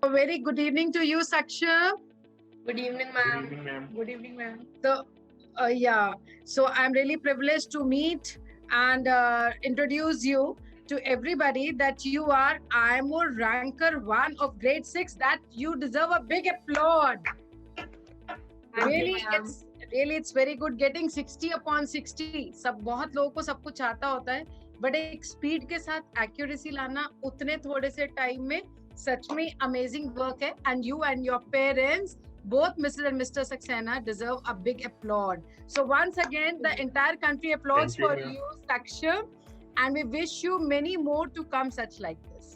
A very good evening to you, Saksham. Good evening, ma'am. Good evening, ma'am. So I'm really privileged to meet and introduce you to everybody that you are IMO ranker 1 of grade 6. That you deserve a big applaud. It's very good getting 60 upon 60. सब बहुत लोगों को सब कुछ आता होता है, but एक स्पीड के साथ एक्यूरेसी लाना उतने थोड़े से टाइम में सच में अमेजिंग वर्क है. And you and your parents, both Mrs. and Mr. Saxena, deserve a big applaud. So once again, the entire country applauds for you, Saksham, and we wish you many more to come such like this.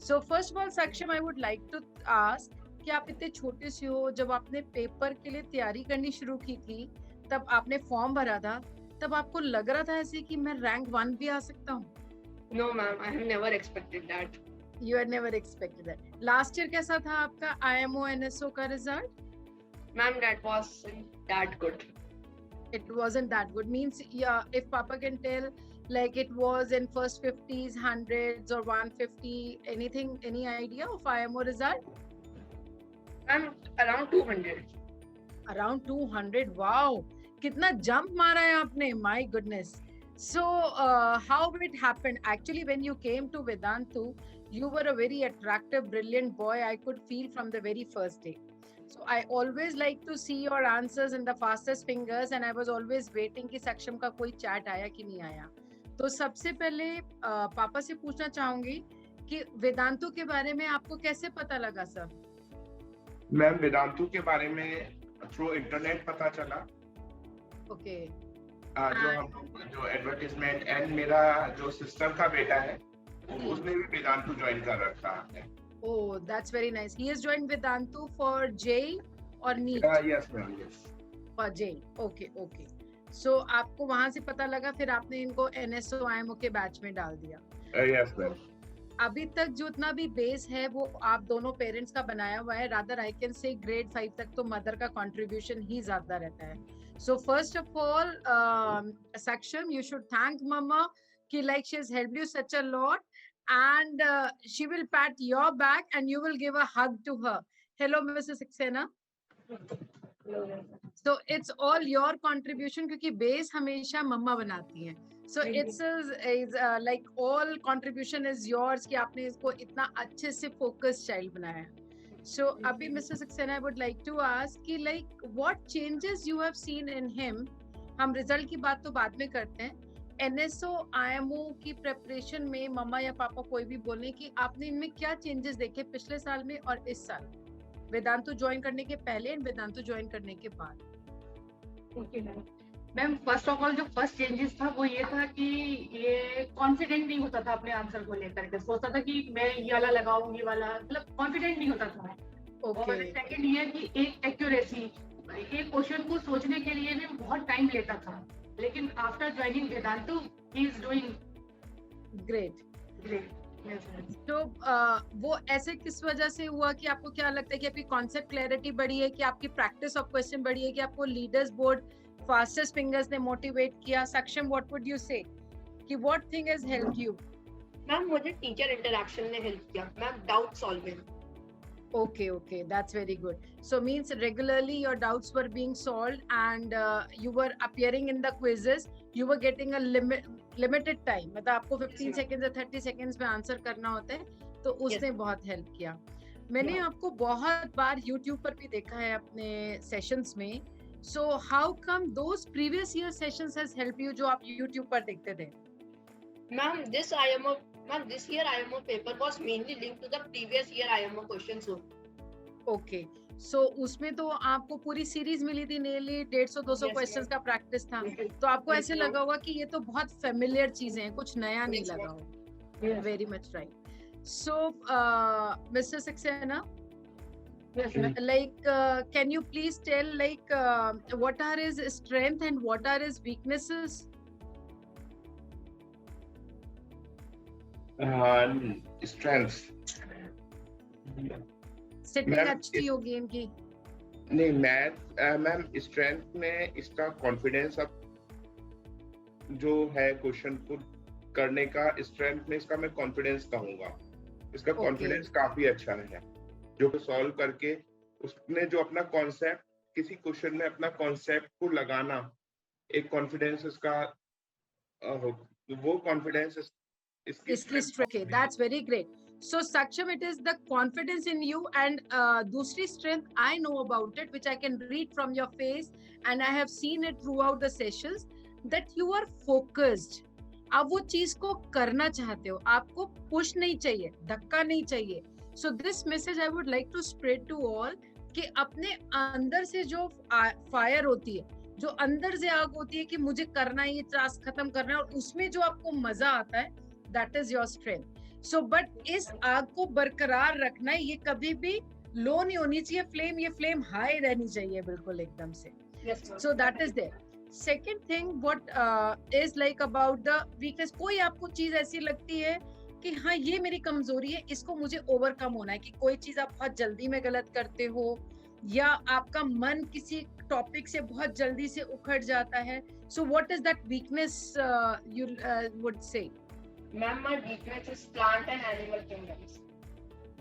So first of all, Saksham, I would like to ask कि आप इतने छोटे से हो, जब आपने paper के लिए तैयारी करनी शुरू की थी, तब आपने फॉर्म भरा था, तब आपको लग रहा था ऐसे कि मैं रैंक 1 भी आ सकता हूँ? No, ma'am, I have never expected that. You had never expected that. Last year कैसा था आपका IMO NSO का result? Ma'am, that wasn't that good. It wasn't that good. Means, yeah, if Papa can tell, like it was in first 50s, 100s or 150, anything, any idea of IMO result? Ma'am, around 200. Around 200, wow. कितना jump मारा है आपने, my goodness. So, how it happened? Actually, when you came to Vedantu, you were a very attractive, brilliant boy. I could feel from the very first day. So I always like to see your answers in the fastest fingers, and I was always waiting कि सक्षम का कोई chat आया कि नहीं आया. तो सबसे पहले पापा से पूछना चाहूंगी कि वेदांतु के बारे में आपको कैसे पता लगा सर? मैम, वेदांतु के बारे में थ्रू इंटरनेट पता चला. ओके. जो एडवर्टाइजमेंट एंड मेरा जो सिस्टर का बेटा है उसने भी वेदांतु ज्वाइन कर रखा है. Oh, that's very nice. He has joined Vedantu for JEE or NEET? Yes, ma'am. Yes. For JEE. Okay, okay. So आपको वहां से पता लगा, फिर आपने इनको NSO IMO के बैच में डाल दिया. Yes, ma'am. अभी तक जो इतना भी बेस है वो आप दोनों पेरेंट्स का बनाया हुआ है. Rather I can say grade 5 तक तो मदर का कंट्रीब्यूशन ही ज्यादा रहता है. So first of all, Saksham, you should thank mama कि like she has helped you such a lot. And she will pat your back and you will give a hug to her. Hello, Mrs. Saxena. So it's all your contribution क्योंकि base हमेशा मम्मा बनाती हैं. So it's like all contribution is yours कि आपने इसको इतना अच्छे से focused child बनाया. So अभी Mr. Saxena, I would like to ask कि like what changes you have seen in him. हम रिजल्ट की बात तो बाद में करते हैं. NSO IMO की प्रेपरेशन में मम्मा या पापा कोई भी बोले कि आपने इनमें क्या चेंजेस देखे पिछले साल में और इस साल, वेदांतु ज्वाइन करने के पहले और वेदांतु ज्वाइन करने के बाद? Okay ma'am, first of all जो फर्स्ट चेंजेस था वो ये था कि ये कॉन्फिडेंट नहीं होता था अपने आंसर को लेकर के. सोचता था कि मैं ये वाला लगाऊं, ये वाला, मतलब कॉन्फिडेंट नहीं होता था. और सेकंड ये कि एक एक्यूरेसी, एक क्वेश्चन को सोचने के लिए भी बहुत टाइम लेता था. लेकिन after joining Vedantu he is doing great. तो वो ऐसे किस वजह से हुआ कि आपको क्या लगता है कि आपकी कॉन्सेप्ट क्लैरिटी बढ़ी है, कि आपकी प्रैक्टिस ऑफ क्वेश्चन बढ़ी है, कि आपको लीडर्स बोर्ड फास्टेस्ट फिंगर्स ने मोटिवेट किया? सक्षम, व्हाट वुड यू से कि what thing has helped you? Ma'am, मुझे टीचर इंटरेक्शन ने हेल्प किया. Ma'am, doubt solving. Okay, that's very good. So means regularly your doubts were being solved and you were appearing in the quizzes. You were getting a limited time. मतलब आपको 15 seconds या 30 seconds में answer करना होता है, तो उसने बहुत हेल्प किया. मैंने आपको बहुत बार YouTube पर भी देखा है अपने सेशंस में. So how come those previous year sessions has helped you जो आप YouTube पर देखते थे? Ma'am, this year IMO paper was mainly linked to the previous year IMO questions only. Okay, so उसमें तो आपको पूरी सीरीज मिली थी, nearly 150-200 क्वेश्चंस का प्रैक्टिस था, तो आपको ऐसे लगा होगा कि ये तो बहुत फेमिलियर चीजें हैं, कुछ नया नहीं लगा होगा. Very much right. So mister Saxena, like can you please tell like what are his strength and what are his weaknesses? Strengths. Setting अच्छी होगी इनकी. नहीं, मैम स्ट्रेंथ में इसका कॉन्फिडेंस अब जो है क्वेश्चन पुट करने का, स्ट्रेंथ में इसका मैं कॉन्फिडेंस कहूंगा. इसका कॉन्फिडेंस काफी अच्छा है. जो सॉल्व करके उसने जो अपना कॉन्सेप्ट किसी क्वेश्चन में अपना कॉन्सेप्ट को लगाना, एक कॉन्फिडेंस उसका वो कॉन्फिडेंस इसकी इसकी okay, that's very great. So Saksham, it is the confidence in you, and दूसरी strength I know about it, which I can read from your face, and I have seen it throughout the sessions, that you are focused. आप वो चीज को करना चाहते हो, आपको push नहीं चाहिए, धक्का नहीं चाहिए. So this message I would like to spread to all कि अपने अंदर से जो फायर होती है, जो अंदर से आग होती है कि मुझे करना है, ये टास्क खत्म करना है, और उसमें जो आपको मजा आता है, that is your strength. So but इस आग को बरकरार रखना है, ये कभी भी लो नहीं होनी चाहिए फ्लेम, ये फ्लेम हाई रहनी चाहिए बिल्कुल एकदम से. So that is there. Second thing, what is like about the weakness, कोई आपको चीज ऐसी लगती है कि हाँ ये मेरी कमजोरी है, इसको मुझे ओवरकम होना है, कि कोई चीज आप बहुत जल्दी में गलत करते हो, या आपका मन किसी टॉपिक से बहुत जल्दी से उखड़ जाता है. So what is that weakness you would say? Ma'am, my weakness is plant and animal kingdoms.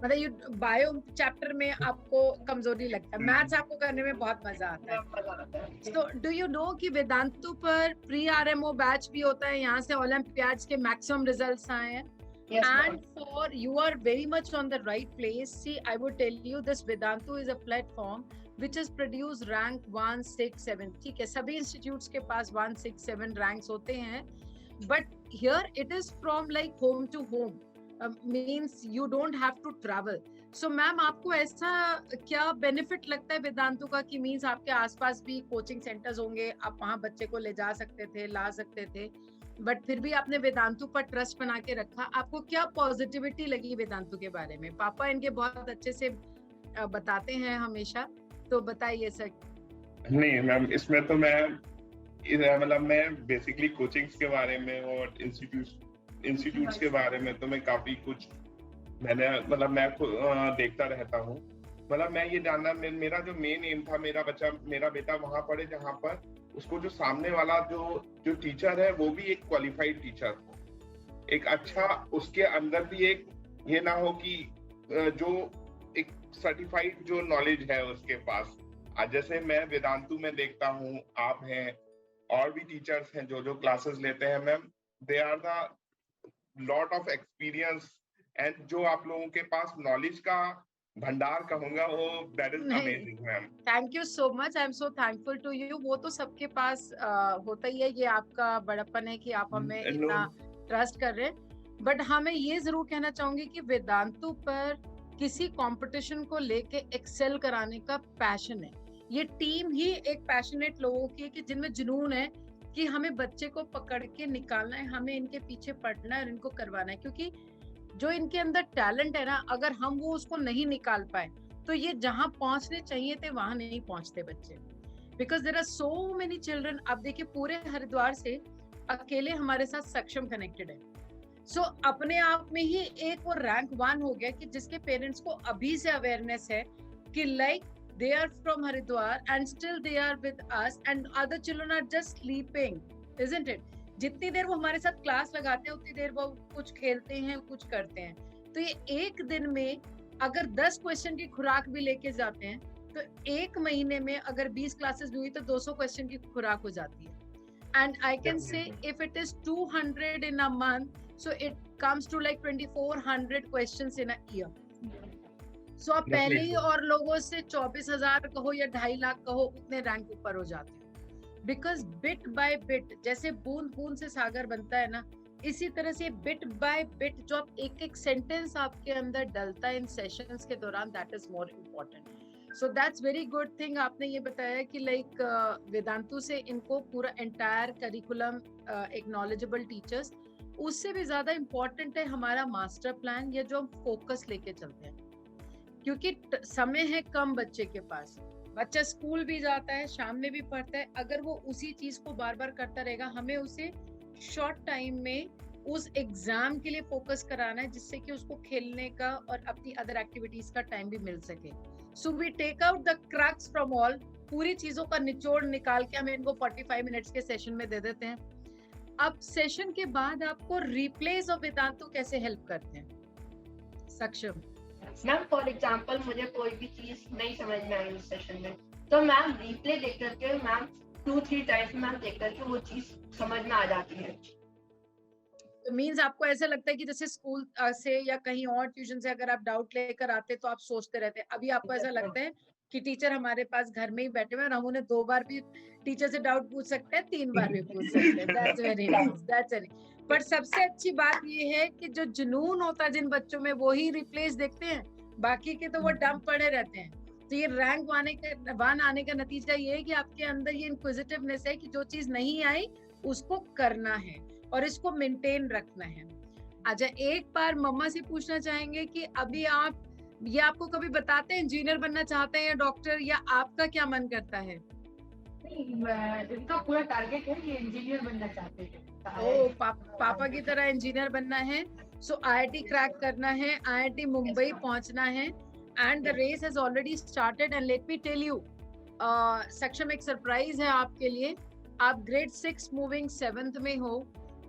मतलब ये बायो चैप्टर में आपको कमजोरी लगता है, मैथ्स आपको करने में बहुत मजा आता है. तो डू यू नो कि वेदांतु पर प्री आरएमओ बैच भी होता है, यहाँ से ओलंपियाड्स के मैक्सिमम रिजल्ट्स आए हैं. Yes, and for you are very much on the right place. See, I would tell you this Vedantu is a platform which has produced rank 1, 6, 7. ठीक है, सभी इंस्टीट्यूट्स के पास 1, 6, 7 रैंक्स होते हैं, but here it is from like home to home. Means you don't have to travel. So ma'am, आपको ऐसा क्या benefit लगता है वेदांतु का कि मीन्स आपके आसपास भी कोचिंग सेंटर्स होंगे, आप वहाँ बच्चे को ले जा सकते थे, ला सकते थे, बट फिर भी आपने वेदांतु पर ट्रस्ट बना के रखा. आपको क्या पॉजिटिविटी लगी वेदांतु के बारे में? पापा इनके बहुत अच्छे से बताते हैं हमेशा, तो बताइए सर. नहीं मैम, इसमें तो मैं बेसिकली कोचिंग्स के बारे में और इंस्टीट्यूट्स के बारे में तो मैं काफी कुछ मैं देखता रहता हूँ. मैं ये जानना, मेरा जो मेन एम था, मेरा बेटा वहां पढ़े जहाँ पर उसको जो सामने वाला जो टीचर है वो भी एक क्वालिफाइड टीचर हो, एक अच्छा, उसके अंदर भी एक ये ना हो कि जो एक सर्टिफाइड जो नॉलेज है उसके पास. आज जैसे मैं वेदांतु में देखता हूँ, आप हैं और भी टीचर्स हैं जो क्लासेस लेते हैं ma'am, they are the lot of experience, and जो आप लोगों के पास नॉलेज का भंडार कहूंगा वो that is amazing ma'am. Thank you so much, I am so thankful to you. वो तो सबके पास होता ही है, ये आपका बड़प्पन है कि आप हमें इतना ट्रस्ट कर रहे हैं. बट हाँ, मैं ये जरूर कहना चाहूंगी कि वेदांतु पर किसी कंपटीशन को लेके एक्सेल कराने का पैशन है. ये टीम ही एक पैशनेट लोगों की है कि जिनमें जुनून है कि हमें बच्चे को पकड़ के निकालना है, हमें इनके पीछे पढ़ना है और इनको करवाना है, क्योंकि जो इनके अंदर टैलेंट है ना, अगर हम वो उसको नहीं निकाल पाए तो ये जहां पहुंचने चाहिए थे वहां नहीं पहुंचते बच्चे. Because there are so many children. आप देखिए, पूरे हरिद्वार से अकेले हमारे साथ सक्षम कनेक्टेड है. सो अपने आप में ही एक वो रैंक 1 हो गया कि जिसके पेरेंट्स को अभी से अवेयरनेस है कि like they are from Haridwar and still they are with us and other children are just sleeping, isn't it? जितनी देर वो हमारे साथ क्लास लगाते हैं उतनी देर वो कुछ खेलते हैं, कुछ करते हैं. तो ये एक दिन में अगर 10 क्वेश्चन की खुराक भी लेके जाते हैं तो एक महीने में अगर 20 क्लासेस भी हुई तो 200 क्वेश्चन की खुराक हो जाती है. And I can say if it is 200 in a month, so it comes to like 2400 questions in a year. So आप पहले ही और लोगों से 24,000 कहो या 2.5 लाख कहो, उतने रैंक ऊपर हो जाते हैं. बिकॉज बिट बाय बिट, जैसे बूंद बूंद से सागर बनता है ना, इसी तरह से बिट बाय बिट जो आप एक एक सेंटेंस आपके अंदर डलता है इन सेशंस के दौरान, that is more important. So that's very good thing. आपने ये बताया कि लाइक वेदांतु से इनको पूरा एंटायर करिकुलम, एक नॉलेजेबल टीचर्स, उससे भी ज्यादा इम्पोर्टेंट है हमारा मास्टर प्लान, या जो हम फोकस लेके चलते हैं. क्योंकि समय है कम बच्चे के पास, बच्चा स्कूल भी जाता है, शाम में भी पढ़ता है. अगर वो उसी चीज को बार बार करता रहेगा, हमें उसे शॉर्ट टाइम में उस एग्जाम के लिए फोकस कराना है, जिससे कि उसको खेलने का और अपनी अदर एक्टिविटीज का टाइम भी मिल सके. So we take out the crux from all. पूरी चीजों का निचोड़ निकाल के हमें इनको 45 मिनट्स के सेशन में दे देते हैं. अब सेशन के बाद आपको रिप्लेस ऑफ वेदांतु कैसे हेल्प करते हैं? सक्षम. मैम फॉर एग्जांपल मुझे कोई भी चीज नहीं समझ में आई उस सेशन में, तो मैम रिप्ले देख करके मैम 2-3 टाइम्स मैम देख करके वो चीज समझ में आ जाती है। तो मीन्स आपको ऐसा लगता है कि जैसे स्कूल से या कहीं और ट्यूशन से अगर आप डाउट लेकर आते तो आप सोचते रहते, अभी आपको ऐसा लगता है कि टीचर हमारे पास घर में ही बैठे हुए और हम उन्हें 2 बार भी टीचर से डाउट पूछ सकते हैं, 3 बार भी पूछ सकते हैं। That's very nice, that's very. पर सबसे अच्छी बात ये है कि जो जुनून होता है जिन बच्चों में वो ही रिप्लेस देखते हैं, बाकी के तो वो डम पड़े रहते हैं। तो ये रैंक वन आने का नतीजा ये है कि आपके अंदर ये इंक्विजिटिवनेस है कि जो चीज नहीं आई उसको करना है और इसको मेंटेन रखना है। अच्छा, एक बार मम्मा से पूछना चाहेंगे कि अभी आप ये आपको कभी बताते हैं इंजीनियर बनना चाहते हैं या डॉक्टर, या आपका क्या मन करता है? नहीं, इनका पूरा टारगेट है कि इंजीनियर बनना चाहते हैं। ओ, पापा की तरह इंजीनियर बनना है। सो आईआईटी क्रैक करना है, आईआईटी मुंबई पहुंचना है, and the race has already started. And let me tell you, Saksham, एक सरप्राइज है आपके लिए। आप ग्रेड 6 मूविंग 7th में हो,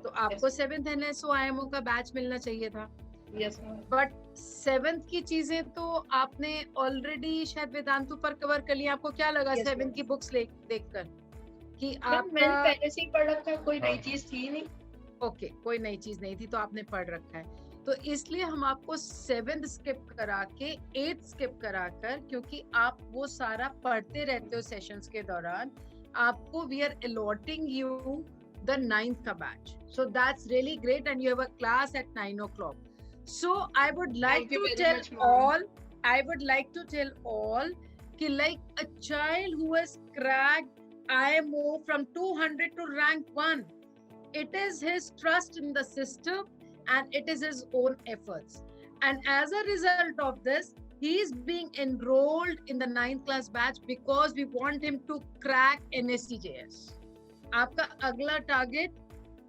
तो आपको 7th NSO IMO का बैच मिलना चाहिए था। Yes ma'am. बट 7th की चीजें तो आपने ऑलरेडी शायद वेदांतु पर कवर कर लिया। आपको क्या लगा Yes, 7th ma'am. की बुक्स देखकर कि मैम मैंने आपका पहले से ही पढ़ रखा है, कोई नई चीज थी नहीं। ओके, कोई नई चीज नहीं थी तो आपने पढ़ रखा है, तो इसलिए हम आपको 7th स्किप करा के 8th स्किप करा कर, क्योंकि आप वो सारा पढ़ते रहते हो सेशंस के दौरान, आपको we are allotting you the 9th का बैच। So that's really great and you have a class at 9 o'clock. So I would like Thank you to very tell much, ma'am. all, I would like to tell all कि like a child who has cracked IMO from 200 to rank 1, it is his trust in the system and it is his own efforts. And as a result of this, he is being enrolled in the 9th class batch because we want him to crack NSCJS. आपका अगला target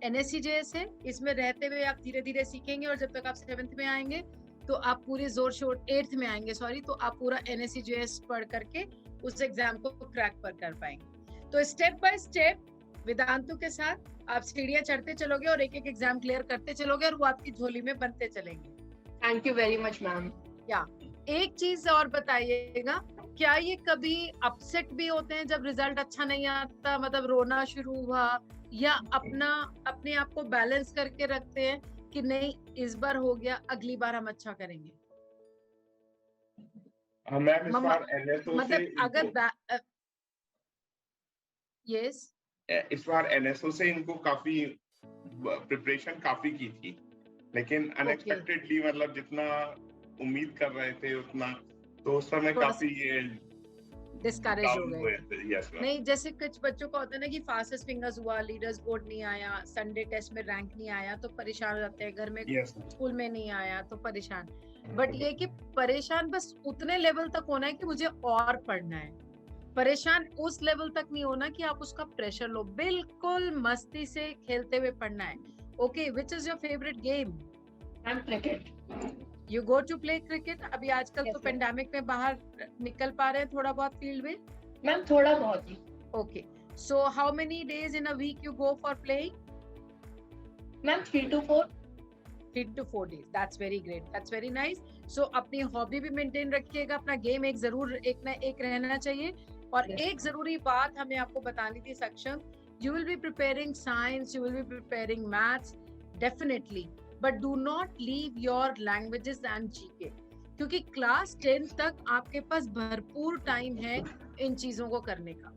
NSCJS है। इसमें रहते हुए आप धीरे धीरे सीखेंगे और जब तक आप 7th में आएंगे तो आप पूरे जोर शोर 8th में आएंगे, सॉरी, तो आप पूरा NSCJS पढ़ करके उस एग्जाम को क्रैक पर कर पाएंगे। तो स्टेप बाय स्टेप वेदांतु के साथ आप सीढ़ियां चढ़ते चलोगे और एक एक एग्जाम क्लियर करते चलोगे और वो आपकी झोली में बनते चलेंगे। Thank you very much ma'am. या एक चीज और बताइएगा, क्या ये कभी अपसेट भी होते हैं जब रिजल्ट अच्छा नहीं आता, मतलब रोना शुरू हुआ, या अपने आप को बैलेंस करके रखते हैं कि नहीं इस बार हो गया, अगली बार हम अच्छा करेंगे? मैम इस मम्मा, बार NSO से मतलब अगर यस इस बार NSO से इनको काफी प्रिपरेशन काफी की थी, लेकिन अनएक्सपेक्टेडली मतलब जितना उम्मीद कर रहे थे उतना, तो उस समय काफी ये डिस्करेज हो गए। Yes, ma'am. नहीं, जैसे कुछ बच्चों का होता है ना कि फास्टेस्ट फिंगर्स हुआ, लीडर्स बोर्ड नहीं आया, संडे टेस्ट में रैंक नहीं आया तो परेशान हो जाते हैं, घर में Yes, ma'am. स्कूल में नहीं आया तो परेशान। बट ये कि परेशान बस उतने लेवल तक होना है कि मुझे और पढ़ना है, परेशान उस लेवल तक नहीं होना कि आप उसका प्रेशर लो। बिल्कुल मस्ती से खेलते हुए पढ़ना है। Okay, which is your favourite game? Ma'am cricket. You go to play cricket? अभी आजकल Yes, तो ma'am. पेंडेमिक में बाहर निकल पा रहे हैं थोड़ा बहुत फील्ड में? मैम थोड़ा बहुत ही। Okay, so how many days in a week you go for playing? Ma'am 3 to 4। 3 to 4 days. That's very great. That's very nice. So अपनी हॉबी भी मेंटेन रखिएगा, अपना गेम एक जरूर एक ना एक रहना चाहिए। और Yes. एक जरूरी बात हमें आपको बतानी थी सक्षम, you will be preparing science, you will be preparing maths, definitely, but do not leave your languages and GK, क्योंकि क्लास 10 तक आपके पास भरपूर टाइम है इन चीजों को करने का।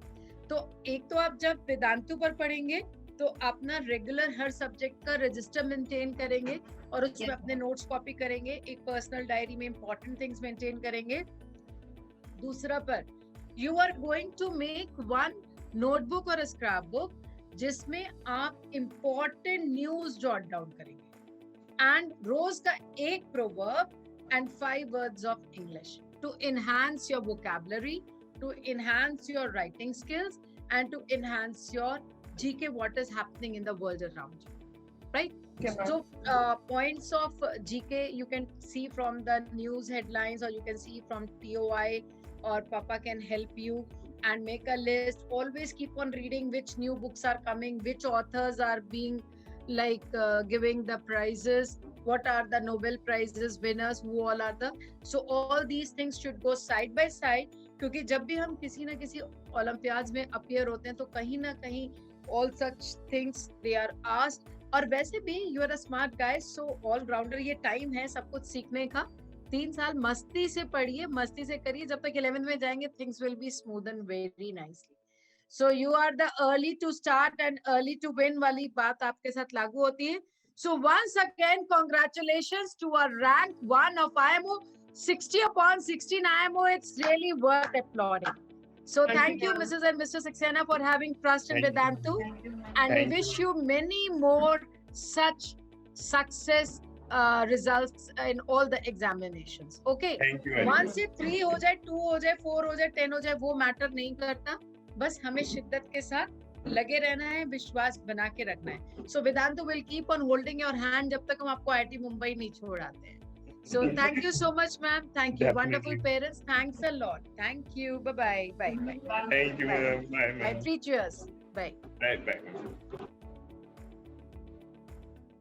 तो एक तो आप जब वेदांतु पर पढ़ेंगे तो अपना रेगुलर हर सब्जेक्ट का रजिस्टर मेंटेन करेंगे और उसमें Yes. अपने नोट्स कॉपी करेंगे, एक पर्सनल डायरी में इंपॉर्टेंट थिंग्स मेंटेन करेंगे। दूसरा पर you are going to make one notebook और स्क्रैप बुक जिसमें आप इंपॉर्टेंट न्यूज जॉट डाउन करेंगे एंड रोज का एक proverb and 5 words of English to enhance your vocabulary, to enhance your writing skills, and to enhance your GK, what is happening in the world around you, right? Yes, ma'am. So points of GK you can see from the news headlines, or you can see from TOI, or Papa can help you and make a list. Always keep on reading which new books are coming, which authors are being like giving the prizes. what are the Nobel Prizes winners, who all are the, so all these things should go side by side, क्योंकि जब भी हम किसी ना किसी Olympiads में appear होते हैं तो कहीं ना कहीं all such things they are asked. और वैसे भी you are a smart guy, so all rounder, ये टाइम है सब कुछ सीखने का, 3 साल मस्ती से पढ़िए, मस्ती से करिए, जब तक 11th में जाएंगे things will be smooth and very nicely. So you are the early to start and early to win वाली बात आपके साथ लागू होती है. So once again, congratulations to our rank 1 of IMO, 60 upon 16 IMO. It's really worth applauding. So thank you, ma'am. Mrs. and Mr. Saxena, for having trust in Thank you. Vedantu, Thank you, ma'am. and Thank we wish you many more such success results in all the examinations. Okay. Thank you very Once much. ये 3 हो जाए, 2 हो जाए, 4 हो जाए, 10 हो जाए, वो मैटर नहीं करता, बस हमें शिद्दत के साथ लगे रहना है, विश्वास बना के रखना है. So Vedantu will keep on holding your hand जब तक हम आपको IIT मुंबई नहीं छोड़ाते हैं. So thank you so much, ma'am. Thank you. Definitely. Wonderful parents. Thanks a lot. Thank you. Bye-bye. Bye-bye. Thank you, ma'am. Bye, Bye. ma'am. 3 cheers. Bye. Bye, bye.